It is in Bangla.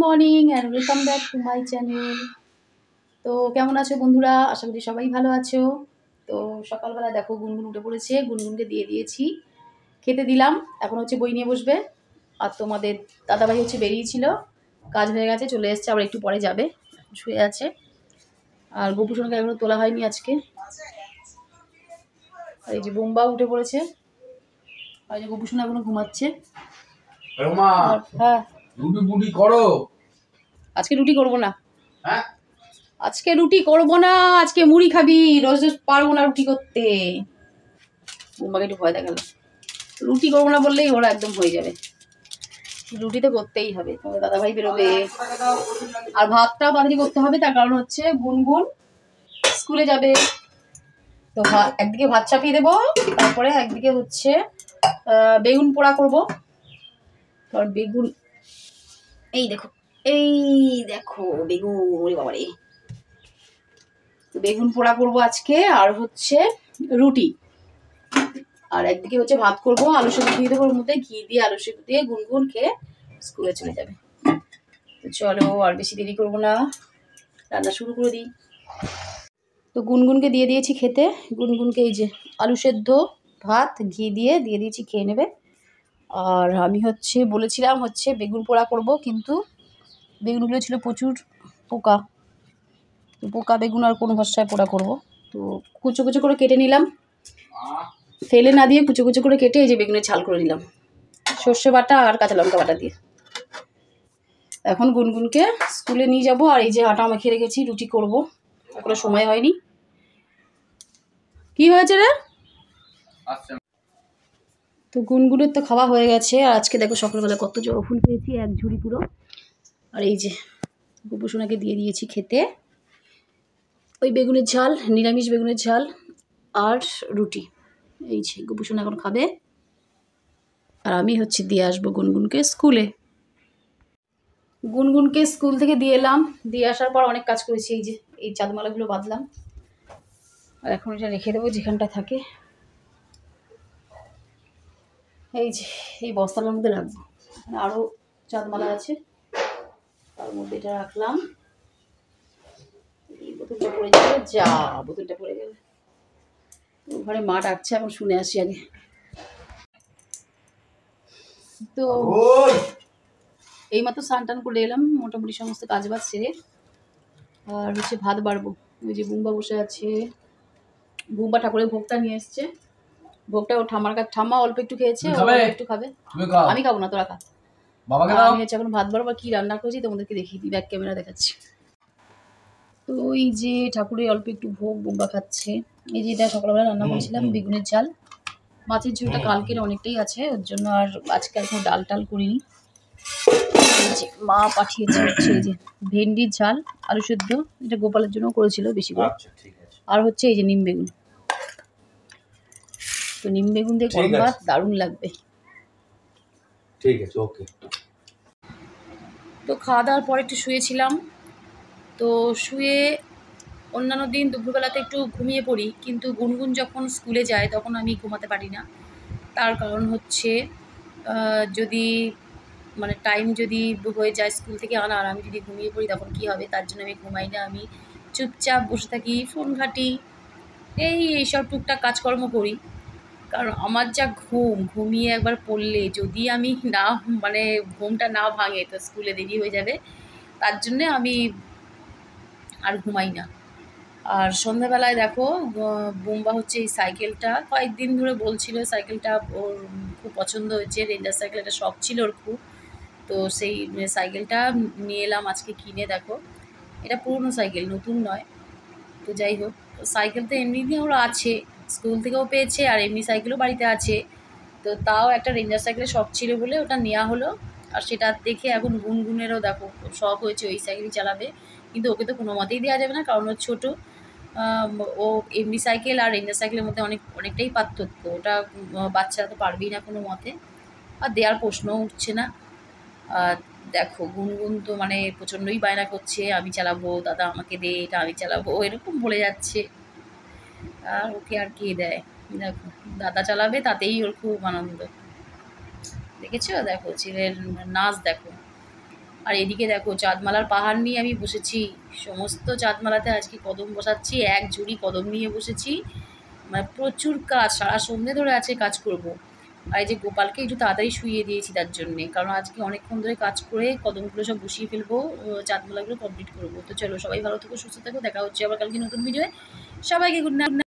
Morning and welcome back to my channel. তো কেমন আছো বন্ধুরা? আশা করি সবাই ভালো আছো। তো সকালবেলা দেখো গুনগুন উঠে পড়েছে, গুনগুনকে দিয়ে দিয়েছি, খেতে দিলাম। এখন হচ্ছে বই নিয়ে বসবে। আর তোমাদের দাদাভাই হচ্ছে বেরিয়েছিল, কাজ হয়ে গেছে, চলে এসছে, আবার একটু পরে যাবে, শুয়ে আছে। আর গোপুসোনাকে এখনো তোলা হয়নি আজকে। আর এই যে বোম্বা উঠে পড়েছে, আর এই যে গোপুসোনা এখনো ঘুমাচ্ছে। হ্যাঁ, রুটি করো। আজকে রুটি করবো না। হ্যাঁ, আজকে রুটি করবো না, আজকে মুড়ি খাবি। রোজ রোজ পারবো না রুটি করতে। বোম্বাকে একটু ভয় দেখালো। রুটি করবো না বললেই ওরা একদম হয়ে যাবে। রুটি তো করতেই হবে, তোমাদের দাদাভাই বেরোবে। আর ভাতটাও তাড়াতাড়ি করতে হবে, তার কারণ হচ্ছে গুনগুন স্কুলে যাবে। তো একদিকে ভাত চাপিয়ে দেবো, তারপরে একদিকে হচ্ছে বেগুন পোড়া করবো। কারণ বেগুন, এই দেখো বেগুন, ওরে বাবারে। তো বেগুন পোড়া করবো আজকে, আর হচ্ছে রুটি। আর একদিকে হচ্ছে ভাত করবো, আলু সেদ্ধ দিয়ে দেবো, ওর মধ্যে ঘি দিয়ে আলু সেদ্ধ দিয়ে গুনগুন খেয়ে স্কুলে চলে যাবে। তো চলো আর বেশি দেরি করবো না, রান্না শুরু করে দিই। তো গুনগুনকে দিয়ে দিয়েছি খেতে। গুনগুনকে এই যে আলু সেদ্ধ ভাত ঘি দিয়ে দিয়েছি, খেয়ে নেবে। আর আমি হচ্ছে বলেছিলাম হচ্ছে বেগুন পোড়া করব, কিন্তু বেগুনগুলো ছিল প্রচুর পোকা। তো পোকা বেগুন আর কোনো ভরসায় পোড়া করব। তো কুচো কুচো করে কেটে নিলাম, ফেলে না দিয়ে কুচো কুচো করে কেটে এই যে বেগুনের ঝাল করে নিলাম সর্ষে বাটা আর কাঁচা লঙ্কা বাটা দিয়ে। এখন গুনগুনকে স্কুলে নিয়ে যাব। আর এই যে আটা মাখিয়ে রেখেছি, রুটি করব, এখনো সময় হয়নি। কি হয়েছে রে? তো গুনগুনের তো খাওয়া হয়ে গেছে। আর আজকে দেখো সকালবেলা কত জবা ফুল পেয়েছি, এক ঝুড়ি পুরো। আর এই যে গোপুসোনাকে দিয়ে দিয়েছি খেতে ওই বেগুনের ঝাল, নিরামিষ বেগুনের ঝাল আর রুটি। এই যে গোপুসোনা এখন খাবে, আর আমি হচ্ছে দিয়ে আসবো গুনগুনকে স্কুলে। গুনগুনকে স্কুল থেকে দিয়ে এলাম, দিয়ে আসার পর অনেক কাজ করেছি। এই যে এই চাঁদমালাগুলো বাঁধলাম, আর এখন এটা রেখে দেবো যেখানটা থাকে। এই যে এই বস্তাটার মধ্যে রাখবো, আরও চাঁদমালা আছে, তার মধ্যে এটা রাখলাম। এই বোতলটা পড়ে যাবে, যা বোতলটা পড়ে গেল। ঘরে মা ডাকছে, এখন শুনে আসি আগে। তো এইমাত্র স্নান টান করে এলাম, মোটামুটি সমস্ত কাজ বাজ সেরে। আর হচ্ছে ভাত বাড়বো। ওই যে বুম্বা বসে আছে, বুম্বা ঠাকুরের ভোগটা নিয়ে এসছে। ভোগটা ও ঠাম্মা অল্প একটু খেয়েছে, একটু খাবে। আমি খাবো না, তোরা খা। আমি হচ্ছে এখন ভাত বাড়বো। কি রান্না করেছি তোমাদেরকে দেখিয়ে দিই, ব্যাক ক্যামেরা দেখাচ্ছি। তো এই যে ঠাকুরের অল্প একটু ভোগ, বুম্বা খাচ্ছে। এই যে এটা সকালবেলা রান্না করেছিলাম বেগুনের ঝাল। মাছের ঝোলটা কালকের অনেকটাই আছে, ওর জন্য আর আজকে আর কোনো ডাল টাল করিনি। মা পাঠিয়েছে হচ্ছে এই যে ভেন্ডির ঝাল, আলু সেদ্ধ, এটা গোপালের জন্য করেছিল বেশি করে। আর হচ্ছে এই যে নিম বেগুন। তো নিম বেগুন দিয়ে গরম ভাত দারুণ লাগবে। ঠিক আছে, ওকে। তো খাওয়া দাওয়ার পর একটু শুয়েছিলাম। তো শুয়ে অন্যান্য দিন দুপুরবেলাতে একটু ঘুমিয়ে পড়ি, কিন্তু গুনগুন যখন স্কুলে যায় তখন আমি ঘুমাতে পারি না। তার কারণ হচ্ছে যদি মানে টাইম যদি হয়ে যায় স্কুল থেকে আনা, আর আমি যদি ঘুমিয়ে পড়ি তখন কী হবে, তার জন্য আমি ঘুমাই না। আমি চুপচাপ বসে থাকি, ফোন ঘাঁটি, এইসব টুকটাক কাজকর্ম করি। কারণ আমার যা ঘুমিয়ে একবার পড়লে যদি আমি না মানে ঘুমটা না ভাঙে তো স্কুলে দেরি হয়ে যাবে, তার জন্যে আমি আর ঘুমাই না। আর সন্ধ্যাবেলায় দেখো বুম্বা হচ্ছে এই সাইকেলটা কয়েকদিন ধরে বলছিল, সাইকেলটা ওর খুব পছন্দ হয়েছে, রেঞ্জার সাইকেল, এটা শখ ছিল ওর খুব। তো সেই সাইকেলটা নিয়ে এলাম আজকে কিনে। দেখো এটা পুরনো সাইকেল, নতুন নয়। তো যাই হোক, সাইকেল তো এমনি ওরা আছে, স্কুল থেকেও পেয়েছে, আর এমনি সাইকেলও বাড়িতে আছে। তো তাও একটা রেঞ্জার সাইকেলের শখ ছিল বলে ওটা নেওয়া হলো। আর সেটা দেখে এখন গুনগুনেরও দেখো শখ হয়েছে ওই সাইকেলই চালাবে। কিন্তু ওকে তো কোনো মতেই দেওয়া যাবে না, কারণ ও ছোটো। ও এমনি সাইকেল আর রেঞ্জার সাইকেলের মধ্যে অনেকটাই পার্থক্য। ওটা বাচ্চারা তো পারবেই না কোনো মতে, আর দেওয়ার প্রশ্নও উঠছে না। আর দেখো গুনগুন তো মানে প্রচণ্ডই বায়না করছে, আমি চালাবো, দাদা আমাকে দে, এটা আমি চালাবো, এরকম বলে যাচ্ছে। আর ওকে আর কে দেয়? দেখো দাদা চালাবে, তাতেই ওর খুব আনন্দ। দেখেছো? দেখো ছেলের নাচ দেখো। আর এদিকে দেখো চাঁদমালার পাহাড় নিয়ে আমি বসেছি, সমস্ত চাঁদমালাতে আজকে কদম বসাচ্ছি, এক ঝুড়ি কদম নিয়ে বসেছি, মানে প্রচুর কাজ, সারা সন্ধ্যে ধরে আছে কাজ করব। আর এই যে গোপালকে একটু তাড়াতাড়ি শুইয়ে দিয়েছি তার জন্যে, কারণ আজকে অনেকক্ষণ ধরে কাজ করে কদমগুলো সব বসিয়ে ফেলবো, চাঁদমালাগুলো কমপ্লিট করবো। তো চলো, সবাই ভালো থেকো, সুস্থ থেকো, দেখা হচ্ছে আবার কালকে নতুন ভিডিওয়ে। সবাইকে গুড নাইট।